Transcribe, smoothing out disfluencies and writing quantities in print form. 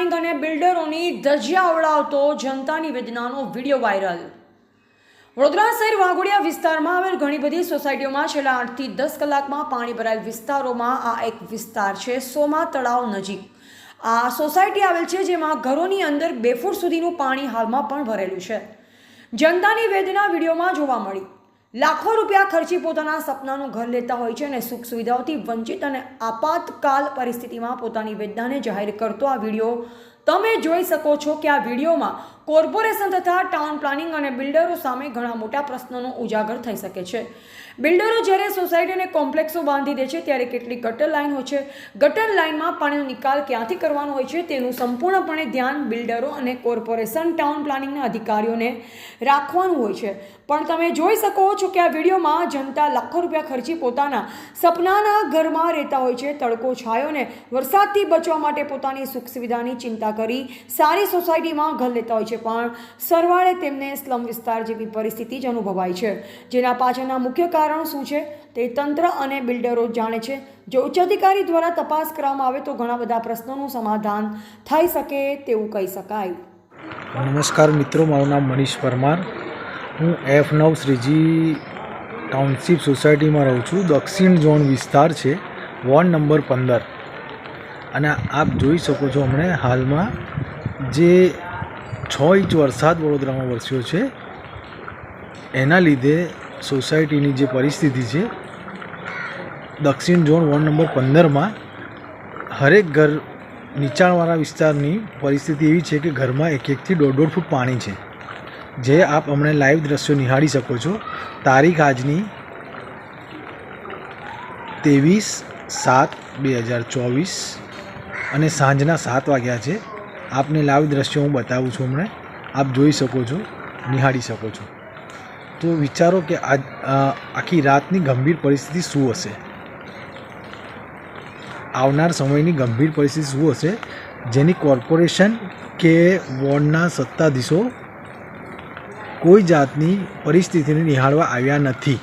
Planning અને બિલ્ડરોની ધજિયા ઉડાવતો જનતાની વેદનાનો video viral. Vadodara શહેર વાઘોડિયા વિસ્તારમાં આવેલ ઘણી બધી સોસાયટીઓમાં છેલ્લા 8 થી 10 કલાકમાં પાણી ભરાયેલ વિસ્તારોમાં આ એક વિસ્તાર છે સોમા તળાવ નજીક। આ સોસાયટી આવેલ છે જેમાં ઘરોની અંદર 2 ફૂટ સુધીનું પાણી હાલમાં પણ ભરેલું છે। જનતાની વેદના વિડીયોમાં જોવા મળી। લાખો રૂપિયા ખર્ચી પોતાના સપનાનું ઘર લેતા હોય છે અને સુખ સુવિધાઓથી વંચિત અને આપાતકાલ પરિસ્થિતિમાં પોતાની વેદનાને જાહેર કરતો આ વિડીયો તમે જોઈ શકો છો કે આ વિડીયોમાં કોર્પોરેશન તથા ટાઉન પ્લાનિંગ અને બિલ્ડરો સામે ઘણા મોટા પ્રશ્નોનો ઉજાગર થઈ શકે છે। બિલ્ડરો જ્યારે સોસાયટી અને કોમ્પ્લેક્સો બાંધી દે છે ત્યારે કેટલીક ગટર લાઇન હોય છે। ગટર લાઇનમાં પાણીનો નિકાલ ક્યાંથી કરવાનો હોય છે તેનું સંપૂર્ણપણે ધ્યાન બિલ્ડરો અને કોર્પોરેશન ટાઉન પ્લાનિંગના અધિકારીઓને રાખવાનું હોય છે। પણ તમે જોઈ શકો છો કે આ વિડીયોમાં જનતા લાખો રૂપિયા ખર્ચી પોતાના સપનાના ઘરમાં રહેતા હોય છે। તડકો છાયો ને વરસાદથી બચવા માટે પોતાની સુખ સુવિધાની ચિંતા કરી સારી સોસાયટીમાં ઘર લેતા હોય છે, પણ સરવાળે તેમને સ્લમ વિસ્તાર જેવી પરિસ્થિતિ જ અનુભવાય છે। જેના પાછળના મુખ્ય કારણ શું છે તે તંત્ર અને બિલ્ડરો જાણે છે। જો ઉચ્ચ અધિકારી દ્વારા તપાસ કરવામાં આવે તો ઘણા બધા પ્રશ્નોનું સમાધાન થઈ શકે તેવું કહી શકાય। નમસ્કાર મિત્રો, મારું નામ મનીષ પરમાર। હું F9 શ્રીજી ટાઉનશીપ સોસાયટીમાં રહું છું। દક્ષિણ ઝોન વિસ્તાર છે, વોર્ડ નંબર 15। અને આપ જોઈ શકો છો હમણે હાલમાં જે 6 ઇંચ વરસાદ વડોદરામાં વરસ્યો છે એના લીધે સોસાયટીની જે પરિસ્થિતિ છે દક્ષિણ ઝોન વોર્ડ નંબર 15માં હરેક ઘર નીચાણવાળા વિસ્તારની પરિસ્થિતિ એવી છે કે ઘરમાં 1-1 થી 1.5 ફૂટ પાણી છે, જે આપ હમણાં લાઈવ દ્રશ્યો નિહાળી શકો છો। તારીખ આજની 23/7/2024 અને સાંજના 7 વાગ્યા છે। આપને લાઈવ દ્રશ્યો હું બતાવું છું, હમણાં આપ જોઈ શકો છો, નિહાળી શકો છો। તો વિચારો કે આખી રાતની ગંભીર પરિસ્થિતિ શું હશે, આવનાર સમયની ગંભીર પરિસ્થિતિ શું હશે, જેની કોર્પોરેશન કે વોર્ડના સત્તાધીશો કોઈ જાતની પરિસ્થિતિને નિહાળવા આવ્યા નથી।